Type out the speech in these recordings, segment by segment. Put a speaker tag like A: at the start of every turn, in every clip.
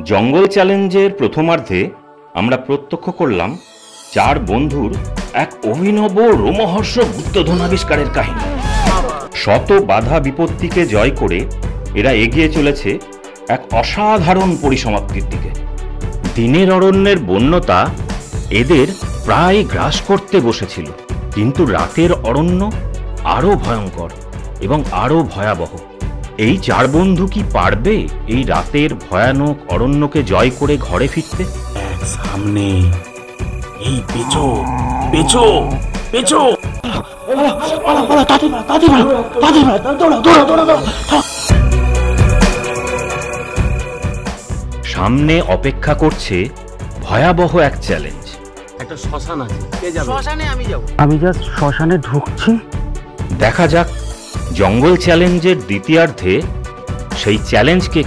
A: জঙ্গল চ্যালেঞ্জের প্রথমার্ধে আমরা প্রত্যক্ষ করলাম চার বন্ধুর এক অভিনব রোমহর্ষক গুপ্তধন আবিষ্কারের কাহিনী। শত বাধা বিপত্তিকে জয় করে এরা এগিয়ে চলেছে এক অসাধারণ পরিসমাপ্তির দিকে। দিনের অরণ্যের বন্যতা এদের প্রায় গ্রাস করতে বসেছিল, কিন্তু রাতের অরণ্য আরো ভয়ঙ্কর এবং আরো ভয়াবহ। এই চার বন্ধু কি পারবে এই রাতের ভয়ানক অরণ্যকে জয় করে ঘরে ফিরতে?
B: সামনে এই পেছো পেছো পেছো,
A: সামনে অপেক্ষা করছে ভয়াবহ এক চ্যালেঞ্জ।
B: একটা শ্মশান আছে, কে যাবে?
C: শ্মশানে আমি যাব।
D: আমি জাস্ট শ্মশানে ঢুকছি।
A: দেখা যাক জঙ্গল চ্যালেঞ্জের দ্বিতীয়ার্ধে সেই চ্যালেঞ্জকে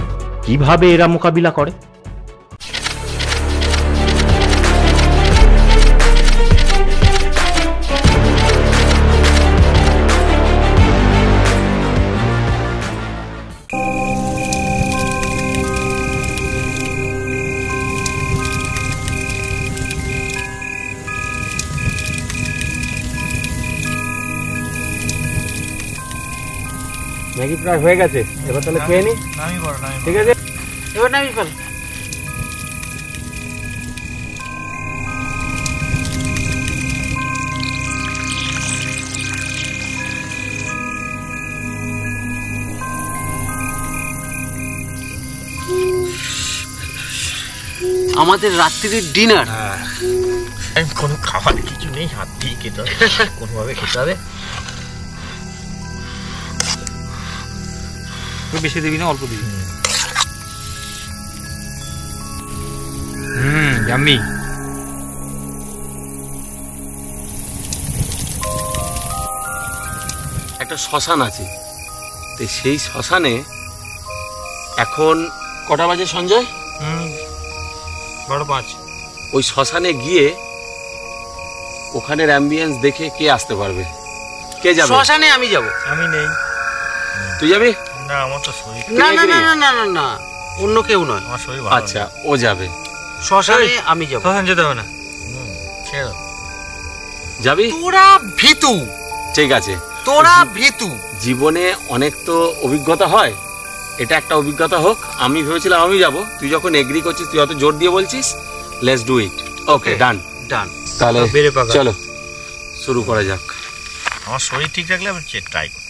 A: কিভাবে এরা মোকাবিলা করে।
B: ম্যাগি প্রায় হয়ে গেছে, এবার তাহলে খেয়ে নি। ঠিক আছে,
C: এবার নামি ফেল। আমাদের রাত্রির ডিনার।
E: কোনো খাবার কিছু নেই, হাত দিয়ে খেতে হবে, কোনোভাবে খেতে হবে। বেশি দিবি না, অল্প দিবি। জাম্মি
B: একটা শ্মশান আছে, তো সেই শ্মশানে এখন কটা বাজে সঞ্জয়?
E: 12:05।
B: ওই শ্মশানে গিয়ে ওখানের অ্যাম্বিয়েন্স দেখে কে আসতে পারবে? কে যাবে?
C: শ্মশানে আমি যাব।
E: আমি নেই।
B: তুই যাবি?
E: না, আমার তো শরীর।
C: না না না না না না, অন্য কেউ নয়।
E: আমার শরীর ভালো।
B: আচ্ছা, ও যাবে।
C: শ্মশানে আমি যাব।
E: শ্মশান যেতে হবে না, ছেড়ে দাও।
B: যাবি?
C: তোরা ভীতু।
B: ঠিক আছে,
C: তোরা ভীতু।
B: জীবনে অনেক তো অভিজ্ঞতা হয়, এটা একটা অভিজ্ঞতা হোক। আমি ভেবেছিলাম আমি যাব, তুই যখন এগ্রি করছিস, তুই অত জোর দিয়ে বলছিস, লেটস ডু ইট। ওকে, ডান
C: ডান।
B: তাহলে
E: বেড়ে পাকা।
B: চলো শুরু করা যাক।
E: আমার শরীর ঠিক থাকলে আমি ট্রাই করতাম।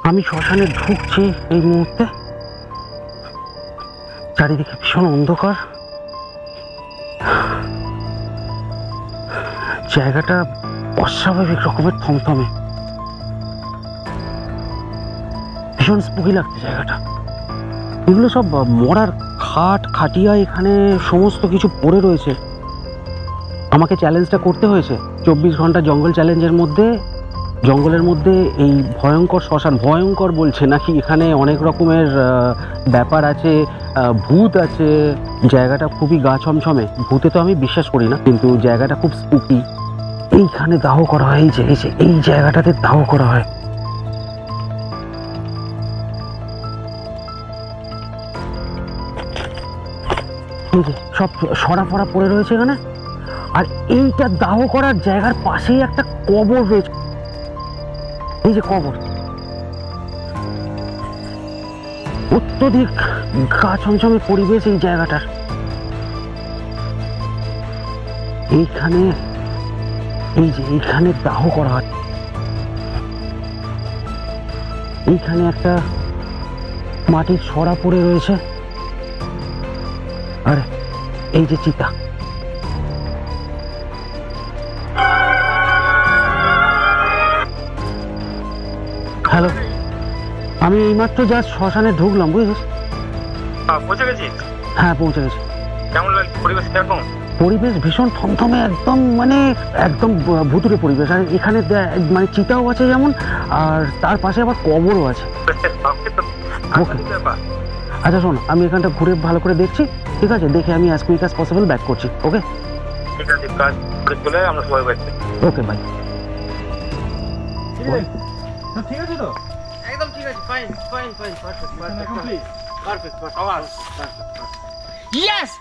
D: আমি শ্মশানে ঢুকছি এই মুহূর্তে। চারিদিকে ভীষণ অন্ধকার, জায়গাটা অস্বাভাবিক রকমের থমথমে, ভীষণ স্পুকি লাগছে জায়গাটা। এগুলো সব মরার খাট খাটিয়া, এখানে সমস্ত কিছু পড়ে রয়েছে। আমাকে চ্যালেঞ্জটা করতে হয়েছে 24 ঘন্টা জঙ্গল চ্যালেঞ্জের মধ্যে। জঙ্গলের মধ্যে এই ভয়ঙ্কর শ্মশান, ভয়ঙ্কর বলছে নাকি, এখানে অনেক রকমের ব্যাপার আছে, ভূত আছে। জায়গাটা খুবই গা ছমছমে। ভূতে তো আমি বিশ্বাস করি না, কিন্তু জায়গাটা খুব স্পুকি। এইখানে দাহ করা হয়, এই জায়গাটাতে দাহ করা হয়। এই যে সব সরা ফরা পড়ে রয়েছে এখানে। আর এইটা দাহ করার জায়গার পাশেই একটা কবর রয়েছে। এই যে কবর, অত্যধিক গা ছমছমে পরিবেশ এই জায়গাটার। এইখানে এই যে এইখানে দাহ করা হয়। এইখানে একটা মাটির সরা পড়ে রয়েছে, আর এই যে চিতা। হ্যালো, আমি এইমাত্র জাস্ট শ্মশানে ঢুকলাম, বুঝেছিস?
E: পৌঁছে গেছিস?
D: হ্যাঁ, পৌঁছে গেছি।
E: কেমন লাগছে পরিবেশ? কিরকম?
D: পরিবেশ ভীষণ থমথমে, একদম মানে একদম ভুতুরে পরিবেশ। আর এখানে মানে চিতাও আছে যেমন, আর তার পাশে আবার কবরও আছে। ওকে, আচ্ছা শোন, আমি এখানটা ঘুরে ভালো করে দেখছি, ঠিক আছে? দেখে আমি as quick as possible back করছি। ওকে,
E: ঠিক আছে, কাজ করে চলে আমরা সবাই বাড়িতে।
D: Okay bye.
E: ঠিক আছে তো?
C: একদম ঠিক আছে, fine fine fine, perfect perfect perfect perfect. Yes,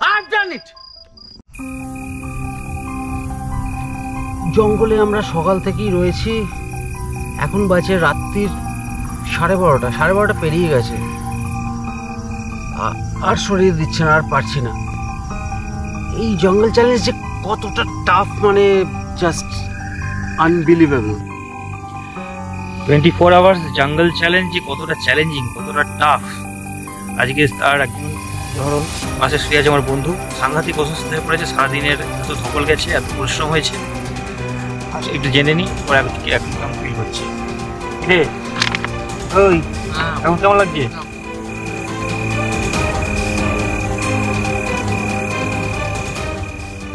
C: I have done it. জঙ্গলে আমরা সকাল থেকেই রয়েছি, এখন বাজে রাত্রির 12:30। 12:30 পেরিয়ে গেছে। আর শরীর দিচ্ছে না, আর পারছি না। এই জঙ্গল চ্যালেঞ্জ যে কতটা টাফ, মানে জাস্ট আনবিলিভেবল।
E: 24 আওয়ার্স জঙ্গল চ্যালেঞ্জ কতটা চ্যালেঞ্জিং, কতটা টাফ। আজকে তার একদম ধরো পাশে শুয়ে আছে আমার বন্ধু, সাংঘাতিক অসুস্থ হয়ে পড়েছে। সারাদিনের এত ধকল গেছে, এত পরিশ্রম হয়েছে। একটু জেনে নি ওর এখন কেমন ফিল হচ্ছে। রে ওই এখন কেমন লাগছে?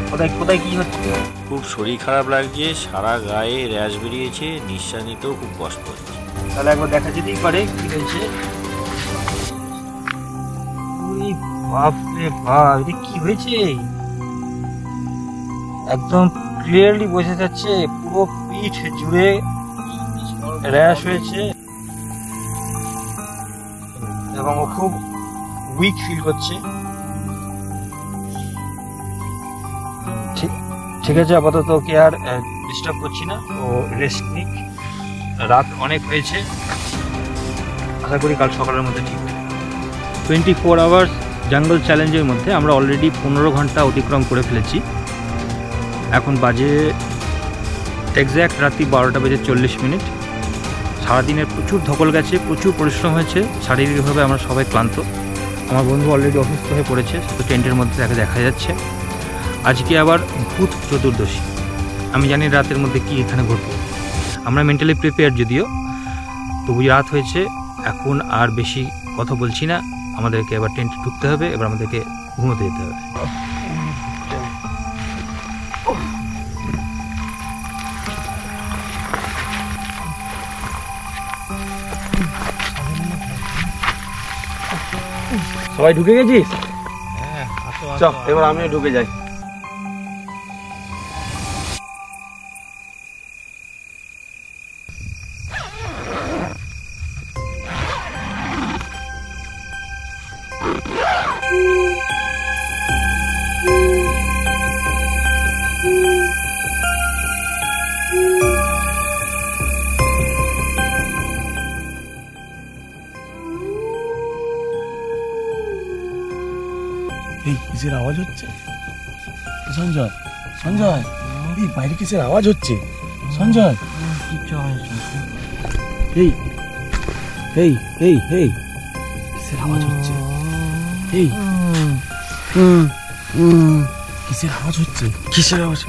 E: কোথায় কোথায় কি হচ্ছে?
F: খুব শরীর খারাপ লাগছে, সারা গায়ে র্যাশ বেরিয়েছে, নিঃশ্বাস নিতেও খুব কষ্ট হচ্ছে।
E: তাহলে একবার দেখা যেতেই পারে কি হয়েছে। ওই বাপ রে বাপ, এটা কি হয়েছে? একদম ক্লিয়ারলি বোঝা যাচ্ছে পুরো পিঠ জুড়ে র্যাশ হয়েছে এবং ও খুব উইক ফিল করছে। ঠিক আছে, আপাতত ওকে আর ডিস্টার্ব করছি না, ও রেস্ট নিক। রাত অনেক হয়েছে, আশা করি কাল সকালের মধ্যে ঠিক হবে। 24 আওয়ার্স জঙ্গল চ্যালেঞ্জের মধ্যে আমরা অলরেডি 15 ঘন্টা অতিক্রম করে ফেলেছি। এখন বাজে এক্স্যাক্ট রাত্রি 12:40। সারাদিনের প্রচুর ধকল গেছে, প্রচুর পরিশ্রম হয়েছে, শারীরিকভাবে আমরা সবাই ক্লান্ত। আমার বন্ধু অলরেডি অসুস্থ হয়ে পড়েছে, তো টেন্টের মধ্যে তাকে দেখা যাচ্ছে। আজকে আবার ভূত চতুর্দশী, আমি জানি রাতের মধ্যে কি এখানে ঘটবে। আমরা মেন্টালি প্রিপেয়ার যদিও, তবু রাত হয়েছে, এখন আর বেশি কথা বলছি না। আমাদেরকে এবার টেন্টে ঢুকতে হবে, এবার আমাদেরকে ঘুমোতে যেতে হবে। সবাই ঢুকে গেছিস? চল এবার আমিও ঢুকে যাই।
G: এই কিসের আওয়াজ হচ্ছে? সঞ্জয়, সঞ্জয়, এই বাইরে কিসের আওয়াজ হচ্ছে? সঞ্জয়, এই এই এই এই কিসের আওয়াজ হচ্ছে? এই কিসের আওয়াজ হচ্ছে?
C: কিসের আওয়াজ?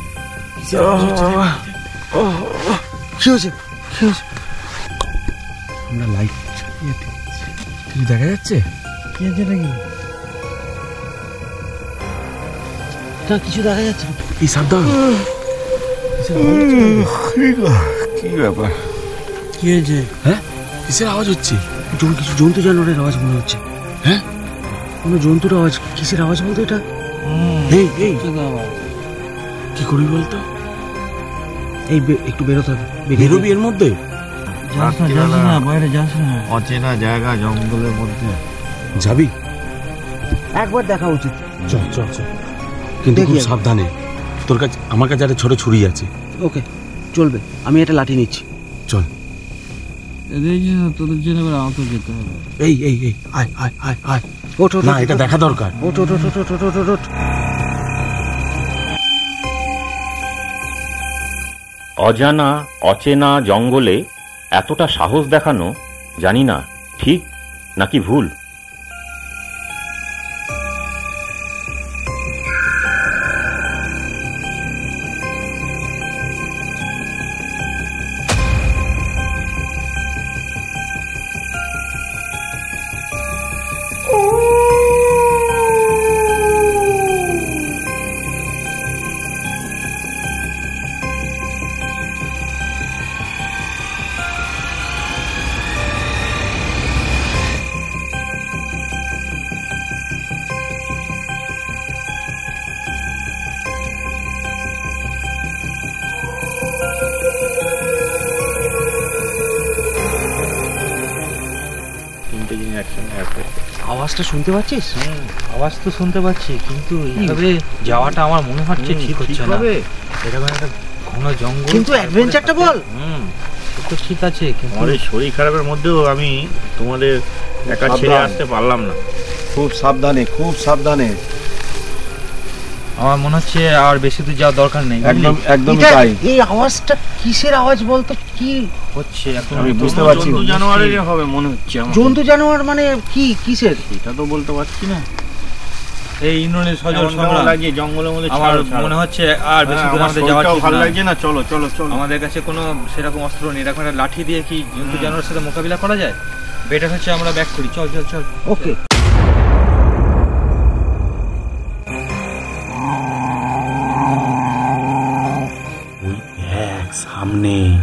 G: কিসের আওয়াজ হচ্ছে?
C: কি হয়েছে? কি হয়েছে?
G: আমরা লাইট চালিয়ে দেখছি, কিছু দেখা যাচ্ছে? কি আছে নাকি?
C: না, কিছু দেখা যাচ্ছে না।
G: এই সাবধান, কিসের আওয়াজ হচ্ছে? কি ব্যাপার?
C: কি হয়েছে?
G: হ্যাঁ, কিসের আওয়াজ হচ্ছে?
C: কিছু জন্তু জানোয়ারের আওয়াজ মনে হচ্ছে।
G: হ্যাঁ,
C: কোনো জন্তুর আওয়াজ। কিসের আওয়াজ বলতো এটা?
G: এই এই কি করবি বলতো?
C: এই একটু বেরোতে হবে।
G: বেরোবি এর মধ্যে?
E: বাইরে যাস না, অচেনা জায়গা জঙ্গলের মধ্যে
G: যাবি?
C: একবার দেখা উচিত।
G: চল চল চল, কিন্তু খুব সাবধানে। তোর কাছে, আমার কাছে একটা ছোট ছুরি আছে।
C: ওকে, চলবে। আমি এটা লাঠি নিচ্ছি।
G: চল।
E: তোদের জন্য আমাকে যেতে হবে।
G: এই এই এই আয় আয় আয় আয়।
C: ওঠ ওঠ,
G: না, এটা দেখা দরকার।
C: ওঠ ওঠ ওঠ ওঠ ওঠ ওঠ ওঠ।
A: অজানা অচেনা জঙ্গলে এতটা সাহস দেখানো জানি না ঠিক নাকি ভুল।
F: একসঙ্গে আসবে।
C: আওয়াজটা শুনতে পাচ্ছিস?
E: আওয়াজ তো শুনতে পাচ্ছি, কিন্তু এইভাবে যাওয়াটা আমার মনে হচ্ছে ঠিক হচ্ছে না। এরকম একটা ঘন জঙ্গল,
C: কিন্তু অ্যাডভেঞ্চারটা বল।
E: সে তো ঠিক আছে, কিন্তু
F: আমাদের শরীর খারাপের মধ্যেও আমি তোমাদের একা ছেড়ে আসতে পারলাম না।
G: খুব সাবধানে, খুব সাবধানে।
E: আমার মনে হচ্ছে আর বেশি দূর যাওয়ার দরকার নেই।
G: একদম একদমই
C: এটা-
G: তাই।
C: এই আওয়াজটা কিসের আওয়াজ বলতো? কি
E: হচ্ছে এখন
G: আমি বুঝতে পারছি।
F: জন্তু জানোয়ারেরই হবে মনে হচ্ছে আমার।
C: জন্তু জানোয়ার মানে কি, কিসের?
F: এটা তো বলতে পারছি না।
E: এই ইন্দ্রনীল সজল
F: কেমন কেমন
E: সংগ্রাম,
F: লাগছে জঙ্গলের মধ্যে।
E: আমার
F: ছাড়ো, ছাড়ো।
E: মনে হচ্ছে আর বেশি দূর
F: আমার
E: আমাদের যাওয়া
F: শরীরটাও
E: ঠিক
F: ভালো
E: না।
F: লাগছে না। চলো চলো চলো।
E: আমাদের কাছে কোনো সেরকম অস্ত্র নেই, এরকম একটা লাঠি দিয়ে কি জন্তু জানোয়ারের সাথে মোকাবিলা করা যায়? বেটার হচ্ছে আমরা ব্যাক করি। চল চল চল।
C: ওকে।
G: ওই এক সামনে।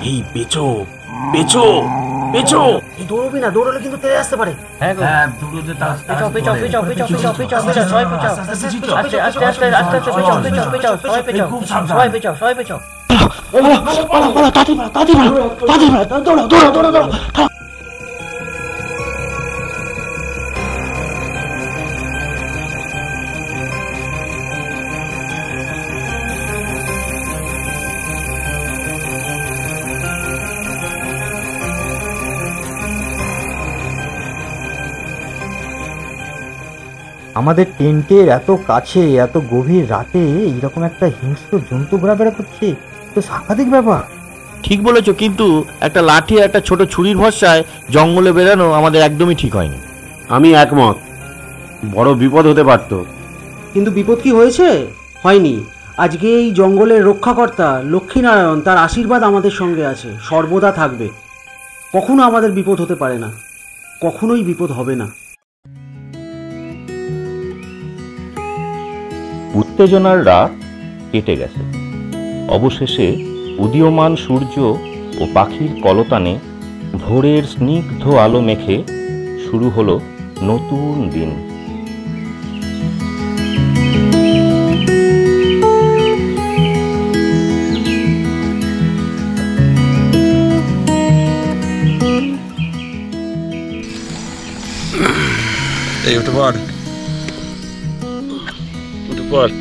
G: এই পেছো পেছো পেছো।
C: দৌড়বি না, দৌড়লে কিন্তু তেড়ে আসতে পারে।
G: হ্যাঁ দুটোতে তার
H: পিছাও পিছাও পিছাও পিছাও পিছাও পিছাও পিছাও সবাই পিছাও আস্তে আস্তে আস্তে আস্তে আস্তে পিছাও পিছাও পিছাও সবাই পিছাও সবাই পিছাও সবাই পিছাও
I: আমাদের টেন্টের এত কাছে এত গভীর রাতে এইরকম একটা হিংস্র জন্তু ঘোরাফেরা করছে, তো সাংঘাতিক ব্যাপার।
F: ঠিক বলেছো, কিন্তু একটা লাঠি আর একটা ছোট ছুরির ভরসায় জঙ্গলে বেরানো আমাদের একদমই ঠিক হয়নি।
B: আমি একমত, বড় বিপদ হতে পারত।
C: কিন্তু বিপদ কি হয়েছে? হয়নি। আজকে এই জঙ্গলের রক্ষাকর্তা লক্ষ্মীনারায়ণ, তার আশীর্বাদ আমাদের সঙ্গে আছে, সর্বদা থাকবে। কখনো আমাদের বিপদ হতে পারে না, কখনোই বিপদ হবে না।
A: উত্তেজনার রাত কেটে গেছে। অবশেষে উদীয়মান সূর্য ও পাখির কলতানে ভোরের স্নিগ্ধ আলো মেখে শুরু হলো নতুন দিন।
B: এই উঠে পড়, উঠে পড়।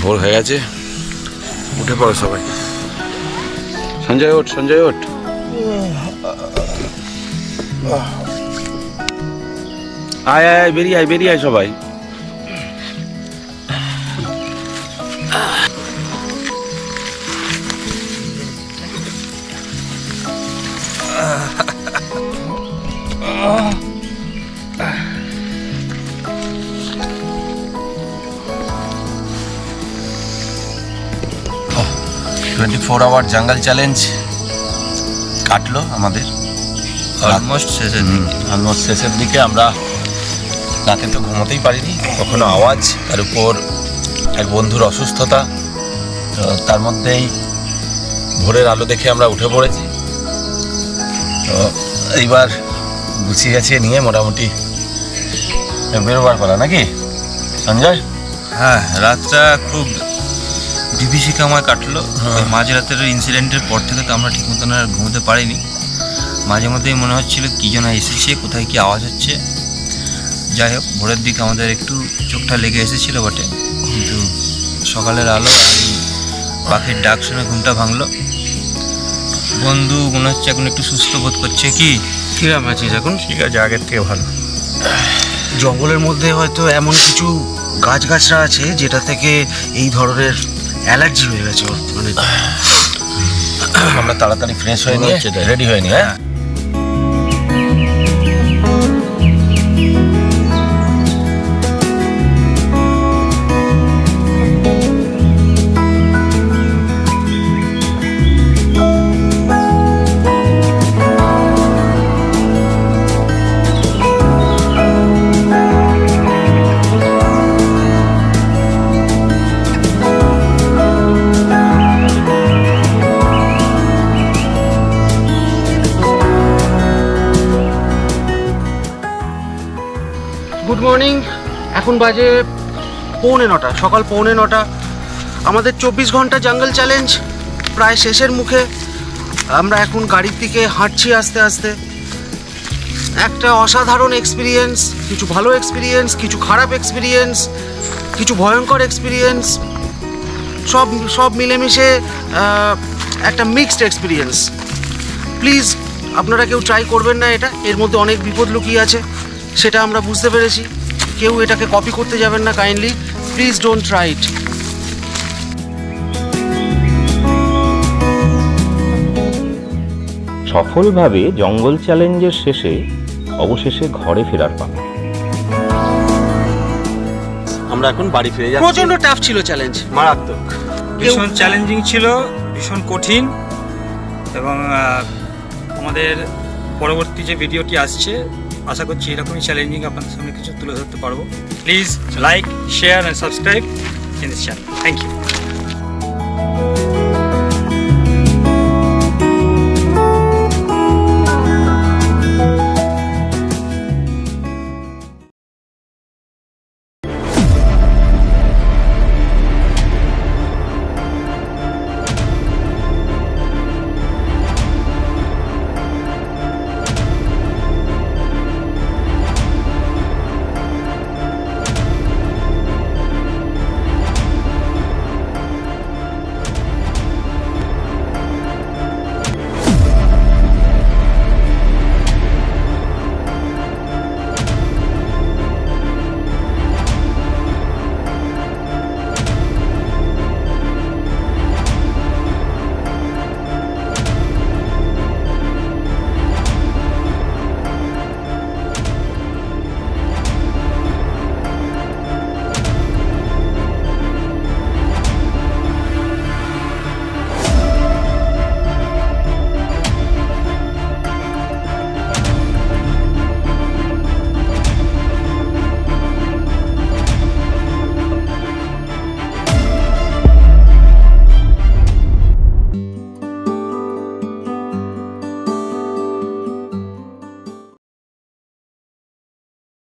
B: ভোর হয়ে গেছে, উঠে পড়ো সবাই। সঞ্জয় ওঠ, সঞ্জয় ওঠ। আয় আয় আয়, বেরিয়ে আয়, বেরিয়ে আয় সবাই।
J: টোয়েন্টি-4 আওয়ার জঙ্গল চ্যালেঞ্জ কাটলো আমাদের
E: অলমোস্ট শেষের দিকে।
J: অলমোস্ট শেষের দিকে। আমরা রাতে তো ঘুমোতেই পারিনি, কখনো আওয়াজ, তার উপর এক বন্ধুর অসুস্থতা, তো তার মধ্যেই ভোরের আলো দেখে আমরা উঠে পড়েছি। তো এইবার গুছিয়ে গাছিয়ে নিয়ে মোটামুটি বেরোবার পালা, নাকি সঞ্জয়?
E: হ্যাঁ, রাতটা খুব বিভীষিকাময় কাটলো। মাঝরাতের ইনসিডেন্টের পর থেকে তো আমরা ঠিক মতন আর ঘুমোতে পারিনি। মাঝে মধ্যেই মনে হচ্ছিল কী যেন এসেছে, কোথায় কি আওয়াজ হচ্ছে। যাই হোক, ভোরের দিকে আমাদের একটু চোখটা লেগে এসেছিল বটে, কিন্তু সকালের আলো আর এই পাখির ডাক শুনে ঘুমটা ভাঙলো। বন্ধু মনে হচ্ছে এখন একটু সুস্থ বোধ করছে। কি
B: কিরম আছিস এখন?
E: ঠিক আছে, আগের থেকে ভালো।
C: জঙ্গলের মধ্যে হয়তো এমন কিছু গাছগাছরা আছে যেটা থেকে এই ধরনের অ্যালার্জি হয়ে গেছে ওর, মানে
J: আমরা তাড়াতাড়ি ফ্রেশ হয়ে নিয়ে রেডি হয়ে নিই। হ্যাঁ,
C: গুড মর্নিং। এখন বাজে 9:45, সকাল 9:45। আমাদের 24 ঘন্টা জঙ্গল চ্যালেঞ্জ প্রায় শেষের মুখে। আমরা এখন গাড়ির দিকে হাঁটছি আস্তে আস্তে। একটা অসাধারণ এক্সপিরিয়েন্স, কিছু ভালো এক্সপিরিয়েন্স, কিছু খারাপ এক্সপিরিয়েন্স, কিছু ভয়ঙ্কর এক্সপিরিয়েন্স, সব মিলেমিশে একটা মিক্সড এক্সপিরিয়েন্স। প্লিজ আপনারা কেউ ট্রাই করবেন না এটা, এর মধ্যে অনেক বিপদ লুকিয়ে আছে, সেটা আমরা বুঝতে পেরেছি। কেউ এটাকে কপি করতে যাবেন না kindly, please don't try it.
A: সফলভাবে জঙ্গল চ্যালেঞ্জের শেষে অবশেষে ঘরে ফেরার পালা।
B: আমরা এখন বাড়ি ফিরে যাচ্ছি।
C: প্রচন্ড টাফ ছিল চ্যালেঞ্জ,
B: মারাত্মক।
E: ভীষণ চ্যালেঞ্জিং ছিল, ভীষণ কঠিন, এবং আমাদের পরবর্তী যে ভিডিওটি আসছে আশা করছি এরকমই চ্যালেঞ্জিং আপনাদের সামনে কিছু তুলে ধরতে পারবো। Please like, share and subscribe in this channel. Thank you.